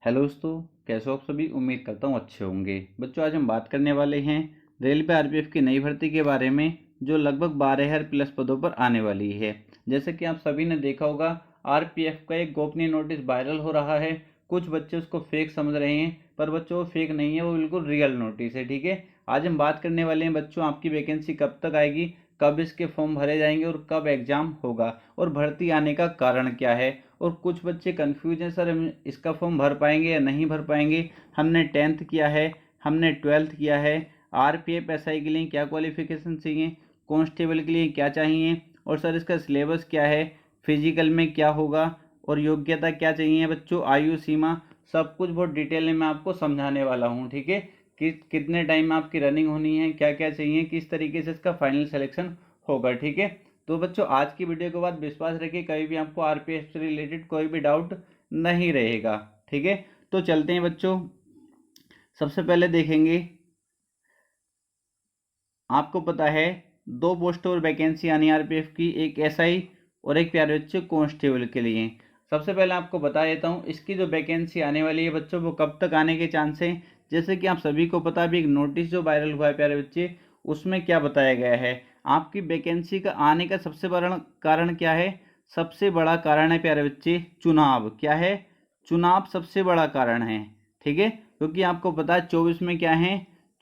Hello दोस्तों, कैसे हो आप सभी। उम्मीद करता हूँ अच्छे होंगे। बच्चों, आज हम बात करने वाले हैं रेलवे आरपीएफ की नई भर्ती के बारे में, जो लगभग 12,000 प्लस पदों पर आने वाली है। जैसे कि आप सभी ने देखा होगा, आरपीएफ का एक गोपनीय नोटिस वायरल हो रहा है। कुछ बच्चे उसको फेक समझ रहे हैं, पर बच्चों वो फेक नहीं है, वो बिल्कुल रियल नोटिस है। ठीक है, आज हम बात करने वाले हैं बच्चों, आपकी वैकेंसी कब तक आएगी, कब इसके फॉर्म भरे जाएंगे और कब एग्जाम होगा, और भर्ती आने का कारण क्या है। और कुछ बच्चे कंफ्यूज हैं, सर हम इसका फॉर्म भर पाएंगे या नहीं भर पाएंगे। हमने 10th किया है, हमने 12th किया है। आरपीएफ एसआई के लिए क्या क्वालिफिकेशन चाहिए, कांस्टेबल के लिए क्या चाहिए, और सर इसका सिलेबस क्या है, फिजिकल में क्या होगा, और योग्यता क्या चाहिए बच्चों, आयु सीमा, सब कुछ बहुत डिटेल में मैं आपको समझाने वाला हूँ। ठीक है, कि कितने टाइम में आपकी रनिंग होनी है, क्या क्या चाहिए, किस तरीके से इसका फाइनल सिलेक्शन होगा। ठीक है, तो बच्चों आज की वीडियो के बाद विश्वास रखिए, कभी भी आपको आरपीएफ से रिलेटेड कोई भी डाउट नहीं रहेगा। ठीक है, तो चलते हैं बच्चों। सबसे पहले देखेंगे, आपको पता है दो पोस्ट और वैकेंसी आनी है आरपीएफ की, एक एसआई और एक प्यारे बच्चे कांस्टेबल के लिए। सबसे पहले आपको बता देता हूँ इसकी जो वैकेंसी आने वाली है बच्चों, वो कब तक आने के चांस हैं। जैसे कि आप सभी को पता, अभी एक नोटिस जो वायरल हुआ है प्यारे बच्चे, उसमें क्या बताया गया है, आपकी वैकेंसी का आने का सबसे बड़ा कारण क्या है। सबसे बड़ा कारण है प्यारे बच्चे चुनाव। क्या है, चुनाव सबसे बड़ा कारण है। ठीक है, क्योंकि आपको पता है 24 में क्या है,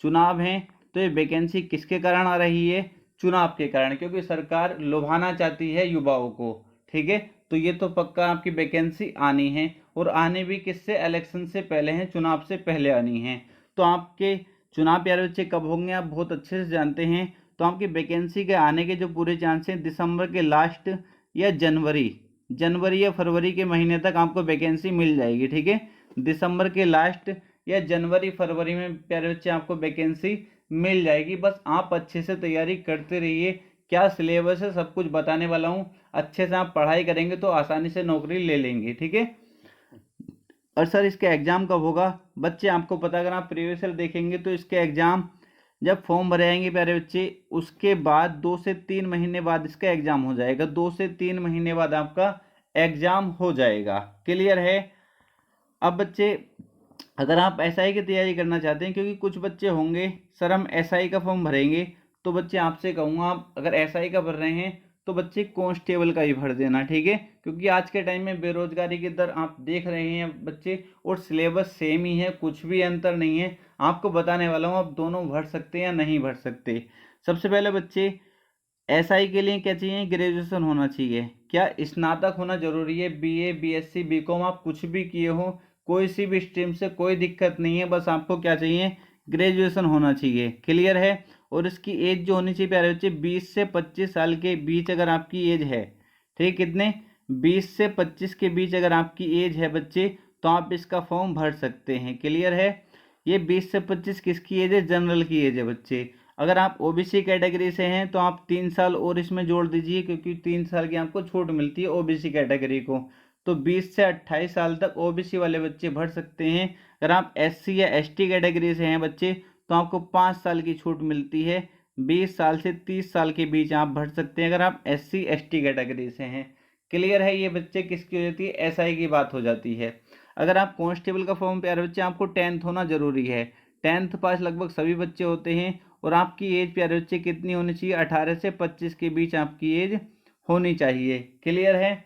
चुनाव है। तो ये वैकेंसी किसके कारण आ रही है, चुनाव के कारण, क्योंकि सरकार लुभाना चाहती है युवाओं को। ठीक है, तो ये तो पक्का आपकी वैकेंसी आनी है, और आने भी किससे, इलेक्शन से पहले है, चुनाव से पहले आनी है। तो आपके चुनाव प्यारे बच्चे कब होंगे आप बहुत अच्छे से जानते हैं। तो आपकी वैकेंसी के आने के जो पूरे चांस हैं, दिसंबर के लास्ट या जनवरी जनवरी या फरवरी के महीने तक आपको वैकेंसी मिल जाएगी। ठीक है, दिसंबर के लास्ट या जनवरी फरवरी में प्यारे बच्चे आपको वैकेंसी मिल जाएगी। बस आप अच्छे से तैयारी करते रहिए, क्या सिलेबस है सब कुछ बताने वाला हूँ। अच्छे से आप पढ़ाई करेंगे तो आसानी से नौकरी ले लेंगे। ठीक है, और सर इसका एग्ज़ाम कब होगा बच्चे, आपको पता, अगर आप प्रीवियस ईयर देखेंगे तो इसके एग्ज़ाम जब फॉर्म भरे जाएंगे प्यारे बच्चे, उसके बाद 2 से 3 महीने बाद इसका एग्ज़ाम हो जाएगा। 2 से 3 महीने बाद आपका एग्ज़ाम हो जाएगा। क्लियर है। अब बच्चे, अगर आप एसआई की तैयारी करना चाहते हैं, क्योंकि कुछ बच्चे होंगे सर हम एसआई का फॉर्म भरेंगे, तो बच्चे आपसे कहूँगा, आप अगर एसआई का भर रहे हैं तो बच्चे कांस्टेबल का ही भर देना। ठीक है, क्योंकि आज के टाइम में बेरोजगारी की दर आप देख रहे हैं बच्चे, और सिलेबस सेम ही है, कुछ भी अंतर नहीं है। आपको बताने वाला हूँ, आप दोनों भर सकते हैं या नहीं भर सकते। सबसे पहले बच्चे, एसआई के लिए क्या चाहिए, ग्रेजुएशन होना चाहिए। क्या स्नातक होना जरूरी है, बीए बीएससी बीकॉम आप कुछ भी किए हो, कोई सी भी स्ट्रीम से कोई दिक्कत नहीं है, बस आपको क्या चाहिए, ग्रेजुएशन होना चाहिए। क्लियर है। और इसकी एज जो होनी चाहिए प्यारे बच्चे, 20 से 25 साल के बीच अगर आपकी एज है। ठीक, कितने, 20 से 25 के बीच अगर आपकी एज है बच्चे, तो आप इसका फॉर्म भर सकते हैं। क्लियर है। ये 20 से 25 किसकी एज है, जनरल की एज है बच्चे। अगर आप ओबीसी कैटेगरी से हैं तो आप 3 साल और इसमें जोड़ दीजिए, क्योंकि 3 साल की आपको छूट मिलती है ओबीसी कैटेगरी को। तो 20 से 28 साल तक ओबीसी वाले बच्चे भर सकते हैं। अगर आप एससी या एसटी कैटेगरी से हैं बच्चे, तो आपको 5 साल की छूट मिलती है। 20 साल से 30 साल के बीच आप भर सकते हैं, अगर आप एससी एसटी कैटेगरी से हैं। क्लियर है। ये बच्चे किसकी हो जाती है, एसआई की बात हो जाती है। अगर आप कांस्टेबल का फॉर्म प्यारे बच्चे, आपको 10th होना जरूरी है। 10th पास लगभग सभी बच्चे होते हैं। और आपकी एज प्यारे बच्चे कितनी होनी चाहिए, 18 से 25 के बीच आपकी एज होनी चाहिए। क्लियर है।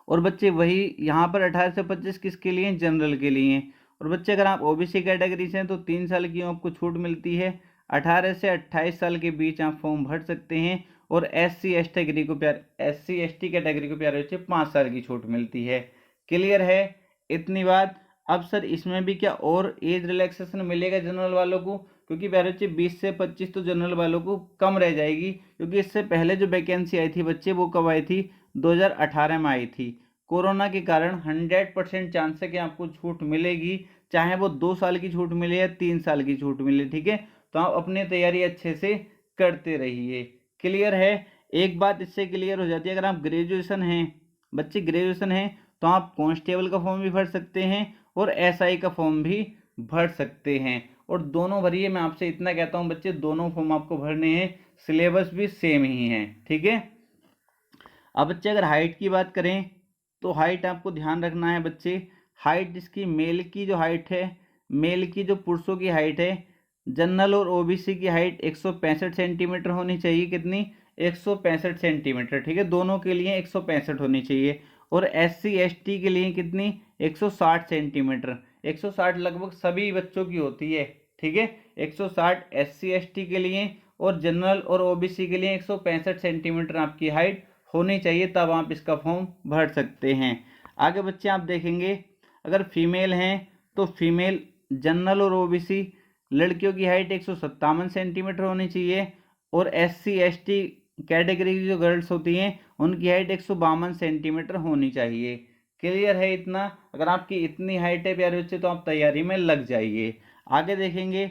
और बच्चे वही यहाँ पर 18 से 25 किसके लिए, जनरल के लिए। और बच्चे अगर आप ओबीसी कैटेगरी से हैं तो 3 साल की आपको छूट मिलती है। 18 से 28 साल के बीच आप फॉर्म भर सकते हैं। और S C S T category को प्यारे बच्चे 5 साल की छूट मिलती है। क्लियर है। इतनी बात। अब सर इसमें भी क्या और एज रिलैक्सेशन मिलेगा जनरल वालों को, क्योंकि प्यारे बच्चे 20 से 25 तो जनरल वालों को कम रह जाएगी, क्योंकि इससे पहले जो वैकेंसी आई थी बच्चे, वो कब आई थी, 2018 में आई थी। कोरोना के कारण 100% चांस है कि आपको छूट मिलेगी, चाहे वो 2 साल की छूट मिले या 3 साल की छूट मिले। ठीक है, तो आप अपनी तैयारी अच्छे से करते रहिए। क्लियर है। एक बात इससे क्लियर हो जाती है, अगर आप ग्रेजुएशन हैं बच्चे, ग्रेजुएशन हैं, तो आप कांस्टेबल का फॉर्म भी भर सकते हैं और एसआई का फॉर्म भी भर सकते हैं। और दोनों भरिए, मैं आपसे इतना कहता हूं बच्चे, दोनों फॉर्म आपको भरने हैं, सिलेबस भी सेम ही है। ठीक है। अब बच्चे अगर हाइट की बात करें, तो हाइट आपको ध्यान रखना है बच्चे, हाइट इसकी मेल की जो हाइट है, मेल की जो पुरुषों की हाइट है, जनरल और ओबीसी की हाइट 165 सेंटीमीटर होनी चाहिए। कितनी? 165 सेंटीमीटर। ठीक है, दोनों के लिए 165 होनी चाहिए। और एससी एसटी के लिए कितनी? 160 सेंटीमीटर। 160 लगभग सभी बच्चों की होती है। ठीक है, 160 एससी एसटी के लिए और जनरल और ओबीसी के लिए 165 सेंटीमीटर आपकी हाइट होनी चाहिए, तब आप इसका फॉर्म भर सकते हैं। आगे बच्चे आप देखेंगे, अगर फीमेल हैं तो फीमेल जनरल और ओबीसी लड़कियों की हाइट 157 सेंटीमीटर होनी चाहिए और एससी एसटी कैटेगरी की जो गर्ल्स होती हैं उनकी हाइट 152 सेंटीमीटर होनी चाहिए। क्लियर है इतना? अगर आपकी इतनी हाइट है प्यारे बच्चे तो आप तैयारी में लग जाइए। आगे देखेंगे,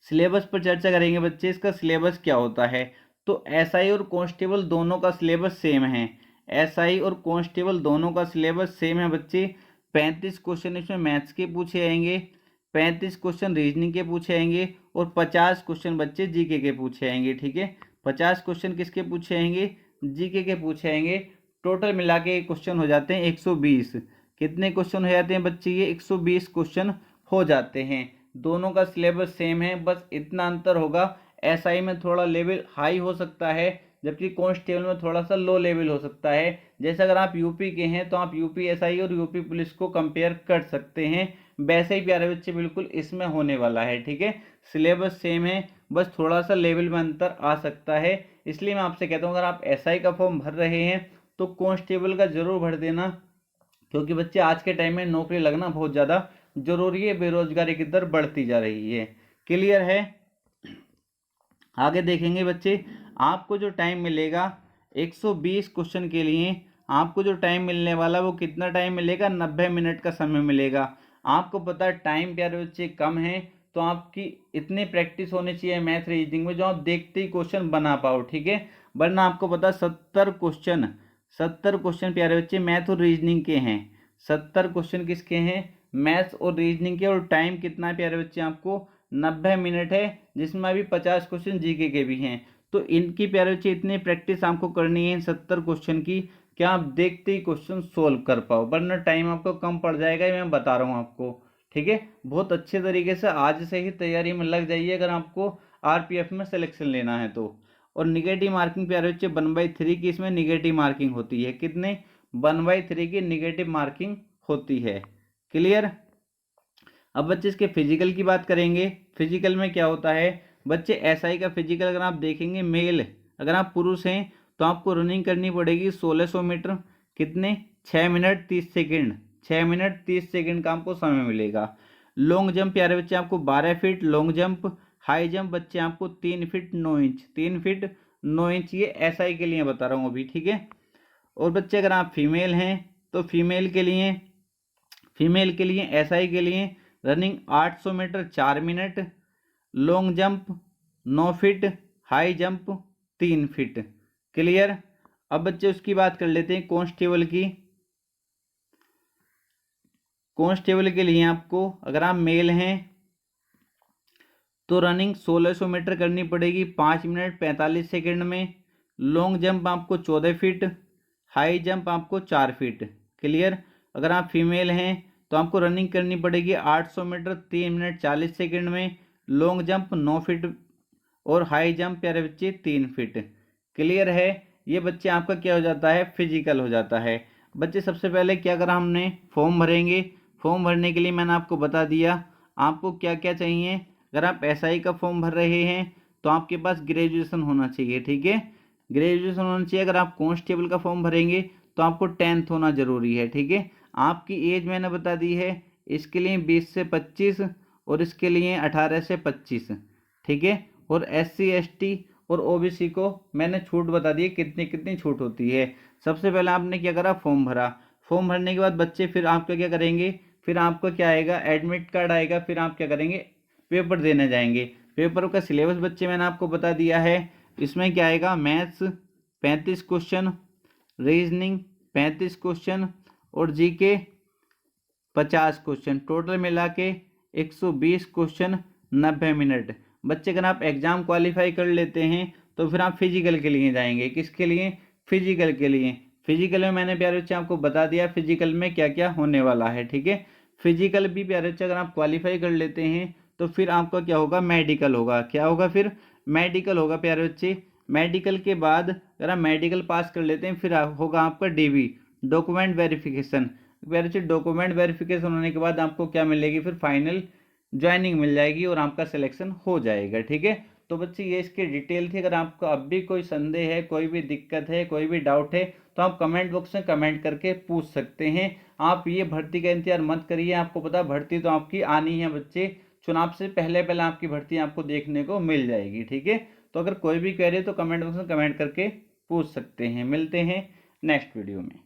सिलेबस पर चर्चा करेंगे बच्चे। इसका सिलेबस क्या होता है? तो एसआई और कांस्टेबल दोनों का सिलेबस सेम है। एसआई और कांस्टेबल दोनों का सिलेबस सेम है बच्चे। 35 क्वेश्चन इसमें मैथ्स के पूछे जाएंगे, 35 क्वेश्चन रीजनिंग के पूछे जाएंगे और 50 क्वेश्चन बच्चे जीके के पूछे जाएंगे। ठीक है, 50 क्वेश्चन किसके पूछे जाएंगे? जीके के पूछे जाएंगे। टोटल मिला के क्वेश्चन हो जाते हैं 120। कितने क्वेश्चन हो जाते हैं बच्चे? ये 120 क्वेश्चन हो जाते हैं। दोनों का सिलेबस सेम है, बस इतना अंतर होगा, एसआई में थोड़ा लेवल हाई हो सकता है जबकि कांस्टेबल में थोड़ा सा लो लेवल हो सकता है। जैसे अगर आप यूपी के हैं तो आप यूपी एसआई और यूपी पुलिस को कंपेयर कर सकते हैं, वैसे ही प्यारे बच्चे बिल्कुल इसमें होने वाला है। ठीक है, सिलेबस सेम है, बस थोड़ा सा लेवल में अंतर आ सकता है। इसलिए मैं आपसे कहता हूँ, अगर आप एसआई का फॉर्म भर रहे हैं तो कांस्टेबल का जरूर भर देना, क्योंकि बच्चे आज के टाइम में नौकरी लगना बहुत ज़्यादा जरूरी है, बेरोजगारी की दर बढ़ती जा रही है। क्लियर है? आगे देखेंगे बच्चे, आपको जो टाइम मिलेगा 120 क्वेश्चन के लिए, आपको जो टाइम मिलने वाला वो कितना टाइम मिलेगा? 90 मिनट का समय मिलेगा। आपको पता है टाइम प्यारे बच्चे कम है, तो आपकी इतनी प्रैक्टिस होनी चाहिए मैथ रीजनिंग में जो आप देखते ही क्वेश्चन बना पाओ। ठीक है, वरना आपको पता 70 क्वेश्चन प्यारे बच्चे मैथ और रीजनिंग के हैं। 70 क्वेश्चन किसके हैं? मैथ्स और रीजनिंग के। और टाइम कितना है प्यारे बच्चे? आपको 90 मिनट है, जिसमें अभी 50 क्वेश्चन जीके के भी हैं। तो इनकी प्यारे बच्चे इतनी प्रैक्टिस आपको करनी है 70 क्वेश्चन की, क्या आप देखते ही क्वेश्चन सोल्व कर पाओ, वरना टाइम आपको कम पड़ जाएगा, मैं बता रहा हूँ आपको। ठीक है, बहुत अच्छे तरीके से आज से ही तैयारी में लग जाइए अगर आपको आरपीएफ में सिलेक्शन लेना है तो। और निगेटिव मार्किंग प्यारे बच्चे 1/3 की इसमें निगेटिव मार्किंग होती है। कितने? 1/3 की निगेटिव मार्किंग होती है। क्लियर? अब बच्चे इसके फिजिकल की बात करेंगे। फिजिकल में क्या होता है बच्चे? एसआई का फिजिकल अगर आप देखेंगे, मेल अगर आप पुरुष हैं तो आपको रनिंग करनी पड़ेगी 1600 मीटर। कितने? 6 मिनट 30 सेकेंड। 6 मिनट 30 सेकेंड का आपको समय मिलेगा। लॉन्ग जंप प्यारे बच्चे आपको 12 feet long jump. High jump बच्चे आपको 3 फीट 9 इंच। 3 फीट 9 इंच, ये एसआई के लिए बता रहा हूँ अभी। ठीक है, और बच्चे अगर आप फीमेल हैं तो फीमेल के लिए एसआई के लिए रनिंग 800 मीटर 4 मिनट, long jump 9 feet, high jump 3 feet. Clear? अब बच्चे उसकी बात कर लेते हैं कांस्टेबल की। कांस्टेबल के लिए आपको अगर आप मेल हैं तो रनिंग 1600 मीटर करनी पड़ेगी 5 मिनट 45 सेकेंड में। लॉन्ग जंप आपको 14 फीट, हाई जंप आपको 4 फीट। क्लियर? अगर आप फीमेल हैं तो आपको रनिंग करनी पड़ेगी 800 मीटर 3 मिनट 40 सेकेंड में, लॉन्ग जंप 9 फीट और हाई जंप प्यारे बच्चे 3 फीट। क्लियर है? ये बच्चे आपका क्या हो जाता है? फिजिकल हो जाता है। बच्चे सबसे पहले क्या करा हमने? फॉर्म भरेंगे। फॉर्म भरने के लिए मैंने आपको बता दिया आपको क्या क्या चाहिए। अगर आप एसआई का फॉर्म भर रहे हैं तो आपके पास ग्रेजुएशन होना चाहिए। ठीक है, ग्रेजुएशन होना चाहिए। अगर आप कांस्टेबल का फॉर्म भरेंगे तो आपको 10th होना जरूरी है। ठीक है, आपकी एज मैंने बता दी है, इसके लिए 20 से 25 और इसके लिए 18 से 25। ठीक है, और एससी एसटी और ओबीसी को मैंने छूट बता दी कितनी कितनी छूट होती है। सबसे पहले आपने क्या करा? फॉर्म भरा। फॉर्म भरने के बाद बच्चे फिर आपका क्या करेंगे? फिर आपको क्या आएगा? एडमिट कार्ड आएगा। फिर आप क्या करेंगे? पेपर देने जाएंगे। पेपर का सिलेबस बच्चे मैंने आपको बता दिया है। इसमें क्या आएगा? मैथ्स 35 क्वेश्चन, रीजनिंग 35 क्वेश्चन और जीके 50 क्वेश्चन। टोटल मिला के 120 क्वेश्चन 90 मिनट। बच्चे अगर आप एग्जाम क्वालिफाई कर लेते हैं तो फिर आप फिजिकल के लिए जाएंगे। किसके लिए? फिजिकल के लिए। फिजिकल में मैंने प्यारे बच्चे आपको बता दिया फिजिकल में क्या क्या होने वाला है, ठीक है। फिजिकल भी प्यारे बच्चे अगर आप क्वालिफाई कर लेते हैं तो फिर आपका क्या होगा, मेडिकल होगा। क्या होगा फिर, मेडिकल होगा प्यारे बच्चे। मेडिकल के बाद अगर आप मेडिकल पास कर लेते हैं फिर होगा आपका डीवी, डॉक्यूमेंट वेरिफिकेशन। प्यारे बच्चे डॉक्यूमेंट वेरिफिकेशन होने के बाद आपको क्या मिलेगी, फिर फाइनल ज्वाइनिंग मिल जाएगी और आपका सिलेक्शन हो जाएगा, ठीक है। तो बच्चे ये इसकी डिटेल थी। अगर आपको अब भी कोई संदेह है, कोई भी दिक्कत है, कोई भी डाउट है तो आप कमेंट बॉक्स में कमेंट करके पूछ सकते हैं। आप ये भर्ती का इंतजार मत करिए, आपको पता भर्ती तो आपकी आनी है बच्चे, चुनाव से पहले पहले आपकी भर्ती आपको देखने को मिल जाएगी, ठीक है। तो अगर कोई भी क्वेरी तो कमेंट बॉक्स में कमेंट करके पूछ सकते हैं। मिलते हैं नेक्स्ट वीडियो में।